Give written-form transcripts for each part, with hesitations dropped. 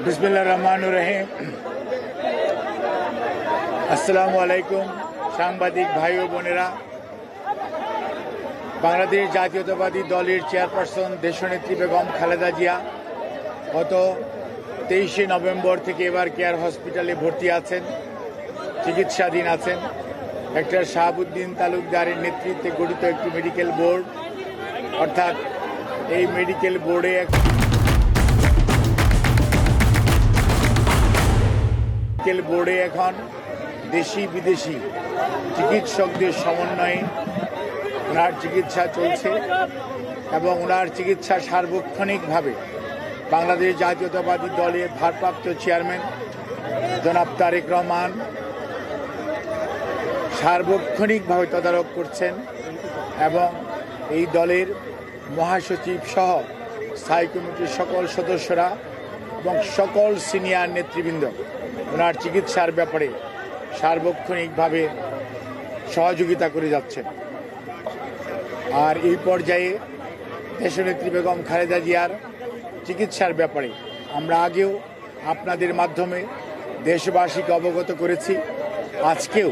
বিসমিল্লাহির রহমানির রহিম। আসসালামু আলাইকুম সাংবাদিক ভাই ও বোনেরা। বাংলাদেশ জাতীয়তাবাদী দলের চেয়ারপারসন দেশনেত্রী বেগম খালেদা জিয়া গত 23শে নভেম্বর থেকে এবার কেয়ার হসপিটালে ভর্তি আছেন, চিকিৎসাধীন আছেন। ডাক্তার শাহাবুদ্দিন তালুকদারের নেতৃত্বে গঠিত একটি মেডিকেল বোর্ড, অর্থাৎ এই মেডিকেল বোর্ডে এখন দেশি বিদেশি চিকিৎসকদের সমন্বয়ে ওনার চিকিৎসা চলছে এবং ওনার চিকিৎসা সার্বক্ষণিকভাবে বাংলাদেশ জাতীয়তাবাদী দলের ভারপ্রাপ্ত চেয়ারম্যান জনাব তারেক রহমান সার্বক্ষণিকভাবে তদারক করছেন এবং এই দলের মহাসচিব সহ স্থায়ী কমিটির সকল সদস্যরা এবং সকল সিনিয়র নেতৃবৃন্দ ওনার চিকিৎসার ব্যাপারে সার্বক্ষণিকভাবে সহযোগিতা করে যাচ্ছেন। আর এই পর্যায়ে দেশনেত্রী বেগম খালেদা জিয়ার চিকিৎসার ব্যাপারে আমরা আগেও আপনাদের মাধ্যমে দেশবাসীকে অবগত করেছি। আজকেও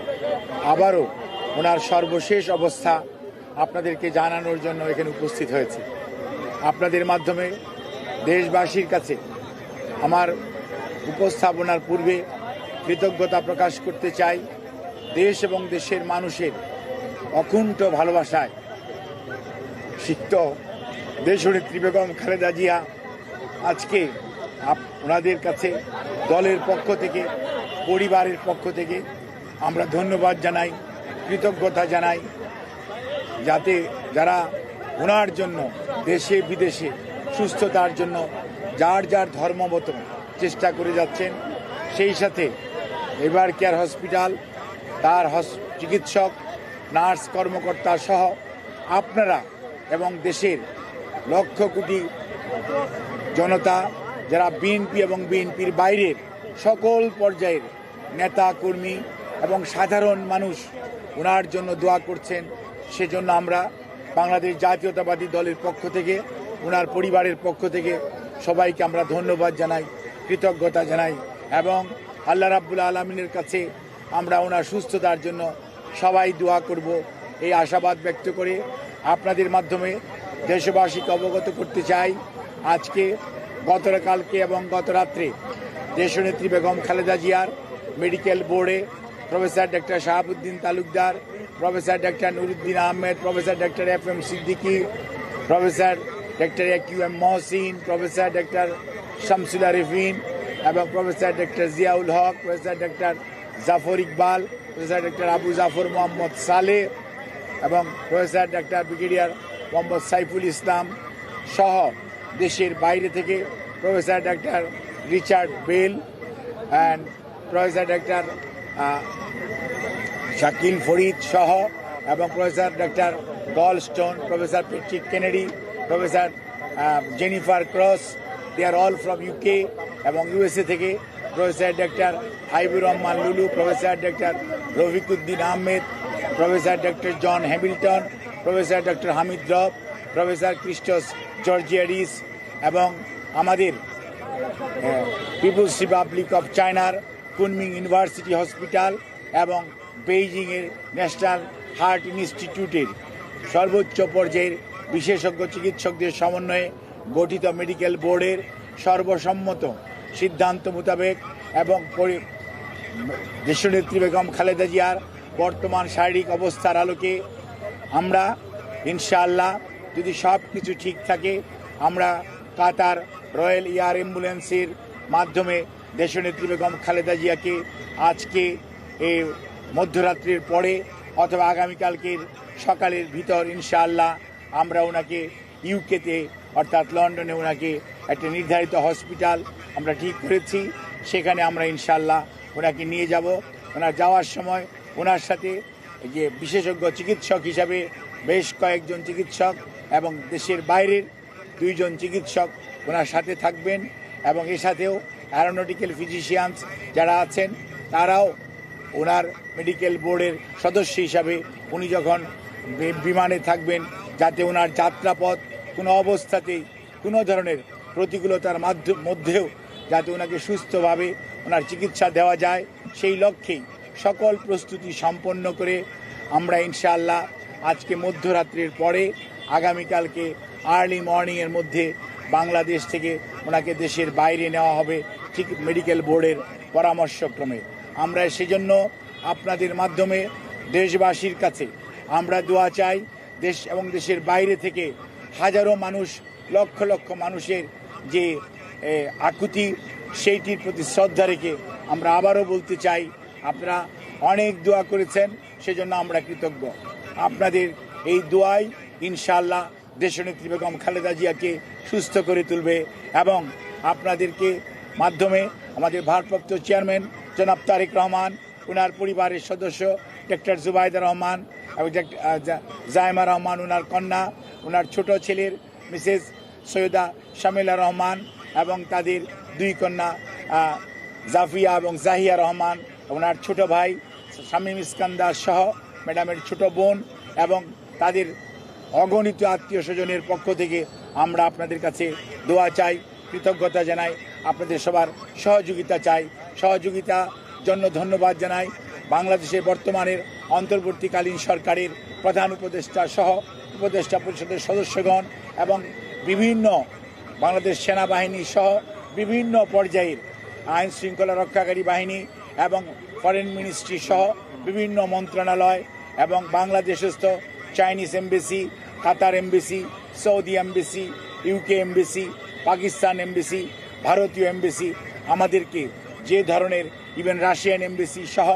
আবারও ওনার সর্বশেষ অবস্থা আপনাদেরকে জানানোর জন্য এখানে উপস্থিত হয়েছে। আপনাদের মাধ্যমে দেশবাসীর কাছে আমার উপস্থাপনার পূর্বে কৃতজ্ঞতা প্রকাশ করতে চাই। দেশ এবং দেশের মানুষের অকুণ্ঠ ভালোবাসায় সিক্ত দেশনেত্রী বেগম খালেদা জিয়া আজকে ওনাদের কাছে দলের পক্ষ থেকে, পরিবারের পক্ষ থেকে আমরা ধন্যবাদ জানাই, কৃতজ্ঞতা জানাই, যাতে যারা ওনার জন্য দেশে বিদেশে সুস্থতার জন্য যার যার ধর্মমত চেষ্টা করে যাচ্ছেন, সেই সাথে এবার কেয়ার হসপিটাল তার চিকিৎসক, নার্স, কর্মকর্তা সহ আপনারা এবং দেশের লক্ষ কোটি জনতা, যারা বিএনপি এবং বিএনপির বাইরের সকল পর্যায়ের নেতা কর্মী এবং সাধারণ মানুষ ওনার জন্য দোয়া করছেন, সেজন্য আমরা বাংলাদেশ জাতীয়তাবাদী দলের পক্ষ থেকে, ওনার পরিবারের পক্ষ থেকে সবাইকে আমরা ধন্যবাদ জানাই, কৃতজ্ঞতা জানাই এবং আল্লাহ রাব্বুল আলামিনের কাছে আমরা ওনার সুস্থতার জন্য সবাই দোয়া করব এই আশাবাদ ব্যক্ত করে আপনাদের মাধ্যমে দেশবাসীকে অবগত করতে চাই। আজকে গতকালকে এবং গত রাত্রে দেশনেত্রী বেগম খালেদা জিয়ার মেডিকেল বোর্ডে professor doctor Shahabuddin Talukdar, professor doctor Nuruddin Ahmed, professor doctor FM Siddiqui, professor doctor AQM Mohsin, professor doctor Shamsul Arefin এবং professor doctor Ziaul Haque, professor doctor Jafar Iqbal, professor doctor Abu Jafar Mohammad Saleh এবং professor doctor brigadier Mohammad Saiful Islam সহ দেশের বাইরে থেকে professor doctor Richard Bell and professor doctor Shakil Farid সহ এবং professor doctor Goldstone, professor Patrick Kennedy, professor Jennifer cross, they are all from UK এবং USA থেকে professor doctor Haibur Rahman Lulu, professor doctor Rafikuddin Ahmed, professor doctor John Hamilton, professor doctor Hamid Rab, professor Christos Georgiadis এবং আমাদের people's republic of চায়নার Kunming university hospital এবং বেইজিংয়ের national heart ইনস্টিটিউটের সর্বোচ্চ পর্যায়ের বিশেষজ্ঞ চিকিৎসকদের সমন্বয়ে গঠিত মেডিকেল বোর্ডের সর্বসম্মত সিদ্ধান্ত মোতাবেক এবং দেশনেত্রী বেগম খালেদা জিয়ার বর্তমান শারীরিক অবস্থার আলোকে আমরা ইনশাআল্লাহ, যদি সব কিছু ঠিক থাকে, আমরা কাতার রয়্যাল এয়ার অ্যাম্বুলেন্সের মাধ্যমে দেশনেত্রী বেগম খালেদা জিয়াকে আজকে এই মধ্যরাত্রির পরে অথবা আগামীকালকের সকালের ভিতর ইনশাআল্লাহ আমরা ওনাকে ইউকেতে অর্থাৎ লন্ডনে ওনাকে একটা নির্ধারিত হসপিটাল আমরা ঠিক করেছি, সেখানে আমরা ইনশাআল্লাহ ওনাকে নিয়ে যাব। ওনার যাওয়ার সময় ওনার সাথে যে বিশেষজ্ঞ চিকিৎসক হিসাবে বেশ কয়েকজন চিকিৎসক এবং দেশের বাইরের 2 জন চিকিৎসক ওনার সাথে থাকবেন এবং এর সাথেও অ্যারোনটিক্যাল ফিজিশিয়ানস যারা আছেন তারাও ওনার মেডিকেল বোর্ডের সদস্য হিসাবে উনি যখন বিমানে থাকবেন, যাতে ওনার যাত্রাপথ কোনো অবস্থাতেই কোনো ধরনের প্রতিকূলতার মধ্যেও যাতে ওনাকে সুস্থভাবে ওনার চিকিৎসা দেওয়া যায়, সেই লক্ষ্যেই সকল প্রস্তুতি সম্পন্ন করে আমরা ইনশাআল্লাহ আজকে মধ্যরাত্রির পরে আগামীকালকে আর্লি মর্নিংয়ের মধ্যে বাংলাদেশ থেকে ওনাকে দেশের বাইরে নেওয়া হবে, ঠিক মেডিকেল বোর্ডের পরামর্শক্রমে। আমরা সেজন্য আপনাদের মাধ্যমে দেশবাসীর কাছে আমরা দোয়া চাই। দেশ এবং দেশের বাইরে থেকে হাজারো মানুষ, লক্ষ লক্ষ মানুষের যে আকুতি, সেইটির প্রতি শ্রদ্ধা রেখে আমরা আবারও বলতে চাই, আপনারা অনেক দোয়া করেছেন, সেজন্য আমরা কৃতজ্ঞ। আপনাদের এই দোয়াই ইনশাআল্লাহ দেশনেত্রী বেগম খালেদা জিয়াকে সুস্থ করে তুলবে এবং আপনাদেরকে মাধ্যমে আমাদের ভারপ্রাপ্ত চেয়ারম্যান জনাব তারেক রহমান, ওনার পরিবারের সদস্য ডক্টর জুবাইদা রহমান এবং জায়মা রহমান, ওনার কন্যা, ওনার ছোট ছেলের মিসেস সৈয়দা শামিলা রহমান এবং তাদের দুই কন্যা জাফিয়া এবং জাহিয়া রহমান, ওনার ছোট ভাই শামীম ইস্কান্দার সহ ম্যাডামের ছোট বোন এবং তাদের অগণিত আত্মীয় স্বজনের পক্ষ থেকে আমরা আপনাদের কাছে দোয়া চাই, কৃতজ্ঞতা জানাই, আপনাদের সবার সহযোগিতা চাই। সহযোগিতার জন্য ধন্যবাদ জানাই বাংলাদেশের বর্তমানের অন্তর্বর্তীকালীন সরকারের প্রধান উপদেষ্টা সহ উপদেষ্টা পরিষদের সদস্যগণ এবং বিভিন্ন বাংলাদেশ সেনাবাহিনী সহ বিভিন্ন পর্যায়ের আইন শৃঙ্খলা রক্ষাকারী বাহিনী এবং ফরেন মিনিস্ট্রি সহ বিভিন্ন মন্ত্রণালয় এবং বাংলাদেশস্থ Chinese embassy, Qatar embassy, Saudi embassy, UK embassy, Pakistan embassy, ভারতীয় এমবেসি আমাদেরকে যে ধরনের, ইভেন রাশিয়ান এমবেসি সহ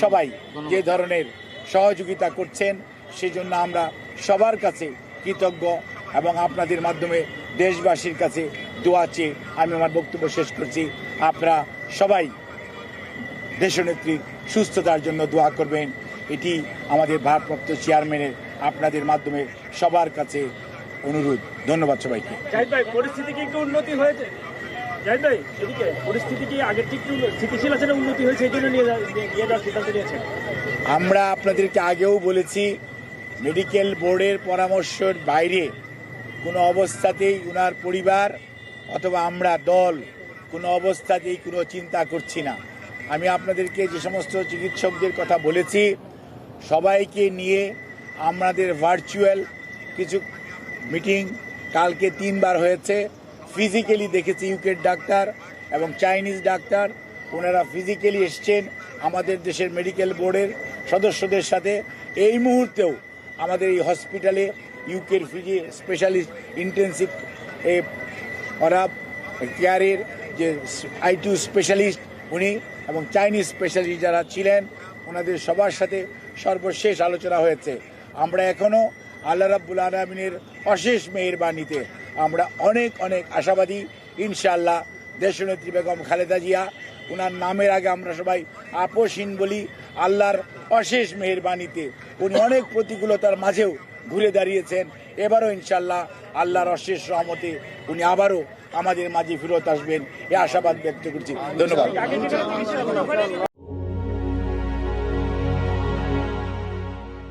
সবাই যে ধরনের সহযোগিতা করছেন, সেজন্য আমরা সবার কাছে কৃতজ্ঞ এবং আপনাদের মাধ্যমে দেশবাসীর কাছে দোয়া চেয়ে আমি আমার বক্তব্য শেষ করছি। আপনারা সবাই দেশনেত্রীর সুস্থতার জন্য দোয়া করবেন, এটি আমাদের ভারপ্রাপ্ত চেয়ারম্যানের আপনাদের মাধ্যমে সবার কাছে অনুরোধ। ধন্যবাদ সবাইকে। জাহিদ ভাই, পরিস্থিতি কি একটু উন্নতি হয়েছে? জাহিদ ভাই, এদিকে পরিস্থিতি কি আগের থেকে স্থিতিশীল আছে না উন্নতি হয়েছে, এই জন্য নিয়ে যাওয়ার সিদ্ধান্ত নিয়েছেন? আমরা আপনাদেরকে আগেও বলেছি, মেডিকেল বোর্ডের পরামর্শের বাইরে কোনো অবস্থাতেই ওনার পরিবার অথবা আমরা দল কোনো অবস্থাতেই কোনো চিন্তা করছি না। আমি আপনাদেরকে যে সমস্ত চিকিৎসকদের কথা বলেছি, সবাইকে নিয়ে আমাদের ভার্চুয়াল কিছু মিটিং কালকে 3 বার হয়েছে। ফিজিক্যালি দেখেছি ইউকের ডাক্তার এবং চাইনিজ ডাক্তার, ওনারা ফিজিক্যালি এসছেন আমাদের দেশের মেডিকেল বোর্ডের সদস্যদের সাথে। এই মুহূর্তেও আমাদের এই হসপিটালে ইউকের ফিজি স্পেশালিস্ট ইন্টেন্সিভ ওরা কেয়ারের যে I2 স্পেশালিস্ট উনি এবং চাইনিজ স্পেশালিস্ট যারা ছিলেন, ওনাদের সবার সাথে সর্বশেষ আলোচনা হয়েছে। আমরা এখনও আল্লাহ রাব্বুল আলামিনের অশেষ মেহেরবানিতে আমরা অনেক অনেক আশাবাদী। ইনশাআল্লাহ দেশনেত্রী বেগম খালেদা জিয়া, ওনার নামের আগে আমরা সবাই আপসহীন বলি, আল্লাহর অশেষ মেহেরবানিতে উনি অনেক প্রতিকূলতার মাঝেও ঘুরে দাঁড়িয়েছেন। এবারও ইনশাআল্লাহ আল্লাহর অশেষ রহমতে উনি আবারও আমাদের মাঝে ফেরত আসবেন, এ আশাবাদ ব্যক্ত করছি। ধন্যবাদ।